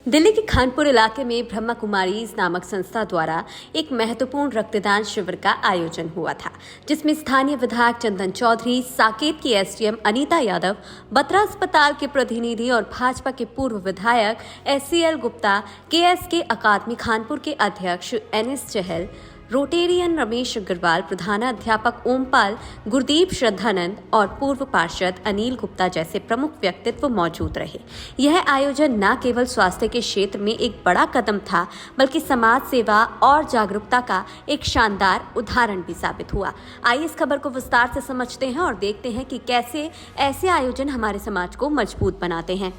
दिल्ली के खानपुर इलाके में ब्रह्मा कुमारीज नामक संस्था द्वारा एक महत्वपूर्ण रक्तदान शिविर का आयोजन हुआ था, जिसमें स्थानीय विधायक चंदन चौधरी, साकेत की एसडीएम अनीता यादव, बत्रा अस्पताल के प्रतिनिधि और भाजपा के पूर्व विधायक एससीएल गुप्ता, केएसके अकादमी खानपुर के अध्यक्ष एनएस चहल, रोटेरियन रमेश अग्रवाल, प्रधानाध्यापक ओमपाल, गुरदीप श्रद्धानंद और पूर्व पार्षद अनिल गुप्ता जैसे प्रमुख व्यक्तित्व मौजूद रहे। यह आयोजन न केवल स्वास्थ्य के क्षेत्र में एक बड़ा कदम था, बल्कि समाज सेवा और जागरूकता का एक शानदार उदाहरण भी साबित हुआ। आइए इस खबर को विस्तार से समझते हैं और देखते हैं कि कैसे ऐसे आयोजन हमारे समाज को मजबूत बनाते हैं।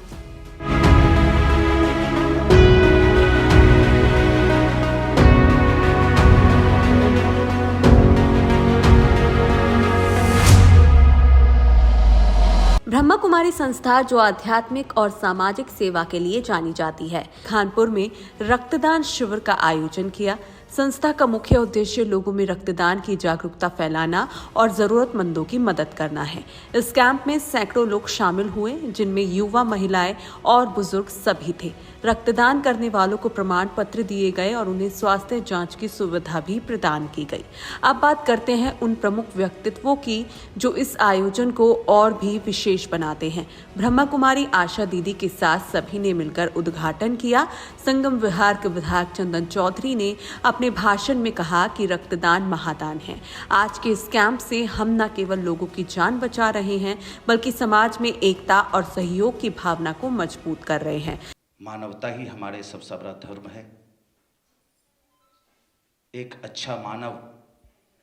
ब्रह्मा कुमारी संस्था, जो आध्यात्मिक और सामाजिक सेवा के लिए जानी जाती है, खानपुर में रक्तदान शिविर का आयोजन किया। संस्था का मुख्य उद्देश्य लोगों में रक्तदान की जागरूकता फैलाना और जरूरतमंदों की मदद करना है। इस कैंप में सैकड़ों लोग शामिल हुए, जिनमें युवा, महिलाएं और बुजुर्ग सभी थे। रक्तदान करने वालों को प्रमाण पत्र दिए गए और उन्हें स्वास्थ्य जांच की सुविधा भी प्रदान की गई। अब बात करते हैं उन प्रमुख व्यक्तित्वों की जो इस आयोजन को और भी विशेष बनाते हैं। ब्रह्मा कुमारी आशा दीदी के साथ सभी ने मिलकर उद्घाटन किया। संगम विहार के विधायक चंदन चौधरी ने अपने भाषण में कहा कि रक्तदान महादान है। आज के इस कैंप से हम न केवल लोगों की जान बचा रहे हैं, बल्कि समाज में एकता और सहयोग की भावना को मजबूत कर रहे हैं। मानवता ही हमारे सबसे बड़ा धर्म है। एक अच्छा मानव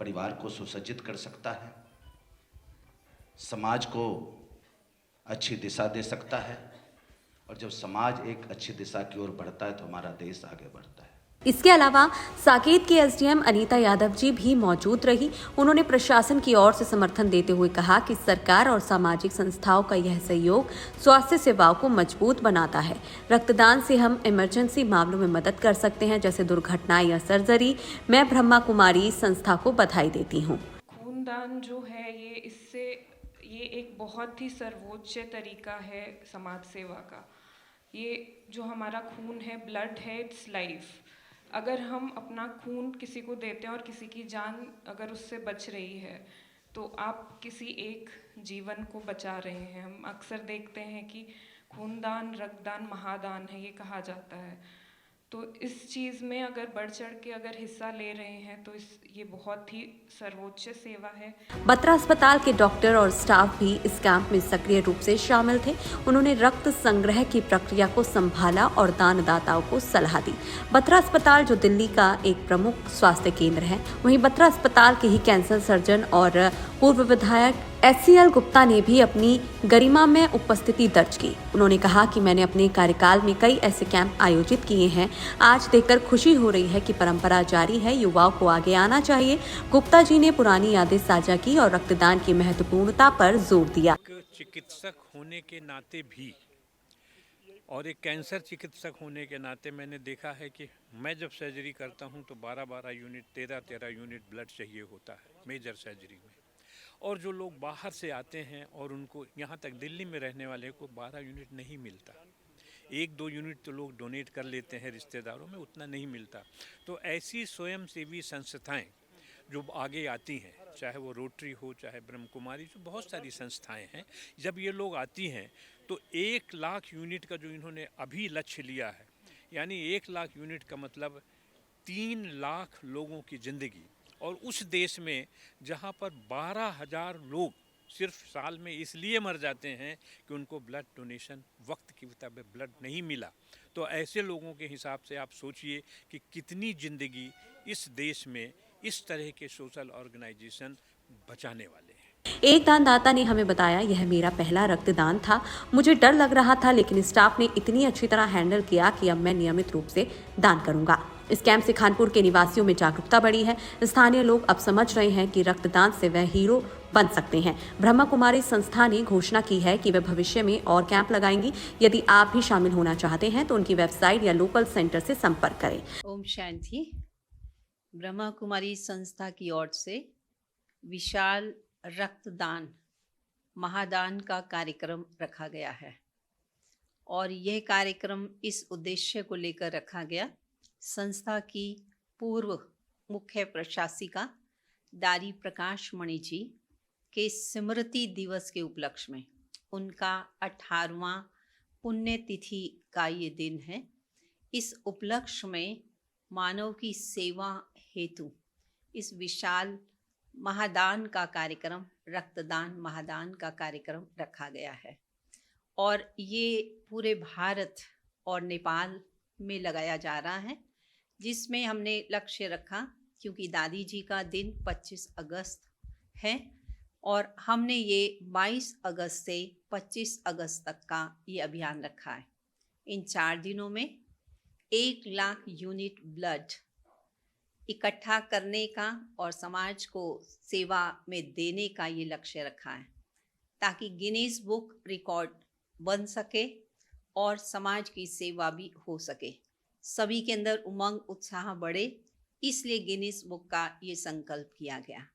परिवार को सुसज्जित कर सकता है, समाज को अच्छी दिशा दे सकता है, और जब समाज एक अच्छी दिशा की ओर बढ़ता है तो हमारा देश आगे बढ़ता है। इसके अलावा साकेत की एसडीएम अनीता यादव जी भी मौजूद रही। उन्होंने प्रशासन की ओर से समर्थन देते हुए कहा कि सरकार और सामाजिक संस्थाओं का यह सहयोग स्वास्थ्य सेवाओं को मजबूत बनाता है। रक्तदान से हम इमरजेंसी मामलों में मदद कर सकते हैं, जैसे दुर्घटना या सर्जरी। मैं ब्रह्मा कुमारी संस्था को बधाई देती हूँ। खूनदान जो है ये एक बहुत ही सर्वोच्च तरीका है समाज सेवा का। ये जो हमारा खून है, ब्लड है, इट्स लाइफ। अगर हम अपना खून किसी को देते हैं और किसी की जान अगर उससे बच रही है, तो आप किसी एक जीवन को बचा रहे हैं। हम अक्सर देखते हैं कि खूनदान, रक्तदान महादान है, ये कहा जाता है। तो इस चीज़ में अगर बढ़ चढ़ के अगर हिस्सा ले रहे हैं तो ये बहुत ही सर्वोच्च सेवा है। बत्रा अस्पताल के डॉक्टर और स्टाफ भी इस कैंप में सक्रिय रूप से शामिल थे। उन्होंने रक्त संग्रह की प्रक्रिया को संभाला और दानदाताओं को सलाह दी। बत्रा अस्पताल, जो दिल्ली का एक प्रमुख स्वास्थ्य केंद्र है, वहीं बत्रा अस्पताल के ही कैंसर सर्जन और पूर्व विधायक एससीएल गुप्ता ने भी अपनी गरिमा में उपस्थिति दर्ज की। उन्होंने कहा कि मैंने अपने कार्यकाल में कई ऐसे कैंप आयोजित किए हैं। आज देखकर खुशी हो रही है कि परंपरा जारी है, युवाओं को आगे आना चाहिए। गुप्ता जी ने पुरानी यादें साझा की और रक्तदान की महत्वपूर्णता पर जोर दिया। चिकित्सक होने के नाते भी और एक कैंसर चिकित्सक होने के नाते मैंने देखा है कि मैं जब सर्जरी करता हूं तो 12-12 यूनिट, 13-13 यूनिट ब्लड चाहिए होता है मेजर सर्जरी में। और जो लोग बाहर से आते हैं और उनको यहाँ तक दिल्ली में रहने वाले को 12 यूनिट नहीं मिलता। 1-2 यूनिट तो लोग डोनेट कर लेते हैं रिश्तेदारों में, उतना नहीं मिलता। तो ऐसी स्वयंसेवी संस्थाएं जो आगे आती हैं, चाहे वो रोटरी हो, चाहे ब्रह्म कुमारी, जो बहुत सारी संस्थाएं हैं, जब ये लोग आती हैं तो 1 लाख यूनिट का जो इन्होंने अभी लक्ष्य लिया है, यानी 1 लाख यूनिट का मतलब 3 लाख लोगों की ज़िंदगी, और उस देश में जहाँ पर 12,000 लोग सिर्फ साल में इसलिए मर जाते हैं कि उनको ब्लड डोनेशन वक्त की मुताबिक ब्लड नहीं मिला। तो ऐसे लोगों के हिसाब से आप सोचिए कि कितनी ज़िंदगी इस देश में इस तरह के सोशल ऑर्गेनाइजेशन बचाने वाले हैं। एक दानदाता ने हमें बताया, यह मेरा पहला रक्तदान था। मुझे डर लग रहा था, लेकिन स्टाफ ने इतनी अच्छी तरह हैंडल किया कि अब मैं नियमित रूप से दान करूंगा। इस कैंप से खानपुर के निवासियों में जागरूकता बढ़ी है। स्थानीय लोग अब समझ रहे हैं कि रक्तदान से वह हीरो बन सकते हैं। ब्रह्मा कुमारी संस्था ने घोषणा की है कि वे भविष्य में और कैंप लगाएंगी। यदि आप भी शामिल होना चाहते हैं तो उनकी वेबसाइट या लोकल सेंटर से संपर्क करें। ओम शांति। ब्रह्मा कुमारी संस्था की ओर से विशाल रक्तदान महादान का कार्यक्रम रखा गया है और यह कार्यक्रम इस उद्देश्य को लेकर रखा गया। संस्था की पूर्व मुख्य प्रशासिका दारी प्रकाश मणि जी के स्मृति दिवस के उपलक्ष्य में उनका 18वां पुण्यतिथि का ये दिन है। इस उपलक्ष्य में मानव की सेवा हेतु इस विशाल महादान का कार्यक्रम, रक्तदान महादान का कार्यक्रम रखा गया है और ये पूरे भारत और नेपाल में लगाया जा रहा है, जिसमें हमने लक्ष्य रखा क्योंकि दादी जी का दिन 25 अगस्त है और हमने ये 22 अगस्त से 25 अगस्त तक का ये अभियान रखा है। इन 4 दिनों में 1 लाख यूनिट ब्लड इकट्ठा करने का और समाज को सेवा में देने का ये लक्ष्य रखा है ताकि गिनीज बुक रिकॉर्ड बन सके और समाज की सेवा भी हो सके, सभी के अंदर उमंग उत्साह बढ़े, इसलिए गिनीज बुक का ये संकल्प किया गया।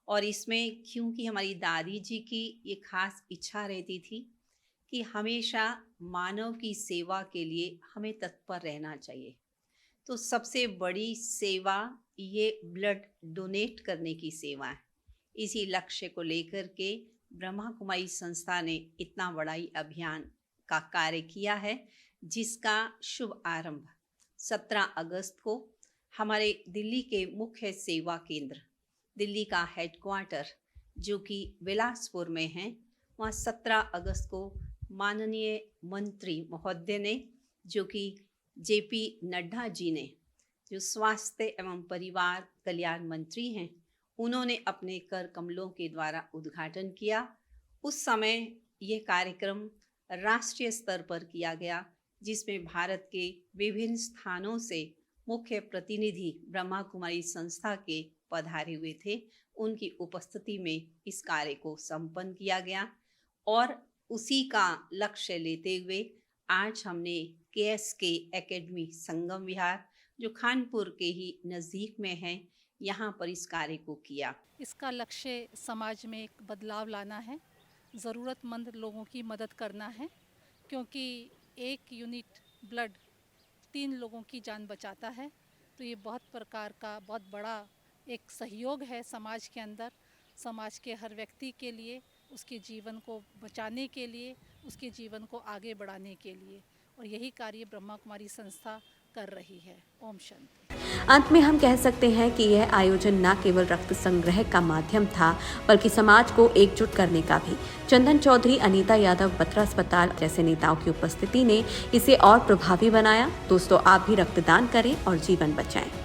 और इसमें क्योंकि हमारी दादी जी की ये खास इच्छा रहती थी कि हमेशा मानव की सेवा के लिए हमें तत्पर रहना चाहिए, तो सबसे बड़ी सेवा ये ब्लड डोनेट करने की सेवा है। इसी लक्ष्य को लेकर के ब्रह्मा कुमारी संस्था ने इतना बड़ा अभियान का कार्य किया है, जिसका शुभ आरंभ 17 अगस्त को हमारे दिल्ली के मुख्य सेवा केंद्र, दिल्ली का हेडक्वार्टर जो कि बिलासपुर में है, वहाँ 17 अगस्त को माननीय मंत्री महोदय ने, जो कि जेपी नड्डा जी ने, जो स्वास्थ्य एवं परिवार कल्याण मंत्री हैं, उन्होंने अपने कर कमलों के द्वारा उद्घाटन किया। उस समय यह कार्यक्रम राष्ट्रीय स्तर पर किया गया, जिसमें भारत के विभिन्न स्थानों से मुख्य प्रतिनिधि ब्रह्मा कुमारी संस्था के पधारे हुए थे। उनकी उपस्थिति में इस कार्य को संपन्न किया गया और उसी का लक्ष्य लेते हुए आज हमने KSK एकेडमी संगम विहार, जो खानपुर के ही नज़दीक में है, यहाँ पर इस कार्य को किया। इसका लक्ष्य समाज में एक बदलाव लाना है, ज़रूरतमंद लोगों की मदद करना है, क्योंकि 1 यूनिट ब्लड 3 लोगों की जान बचाता है। तो ये बहुत प्रकार का बहुत बड़ा एक सहयोग है समाज के अंदर, समाज के हर व्यक्ति के लिए, उसके जीवन को बचाने के लिए, उसके जीवन को आगे बढ़ाने के लिए, और यही कार्य ब्रह्मा कुमारी संस्था कर रही है। ओम शांति। अंत में हम कह सकते हैं कि यह आयोजन न केवल रक्त संग्रह का माध्यम था, बल्कि समाज को एकजुट करने का भी। चंदन चौधरी, अनीता यादव, बत्रा अस्पताल जैसे नेताओं की उपस्थिति ने इसे और प्रभावी बनाया। दोस्तों, आप भी रक्तदान करें और जीवन बचाएं।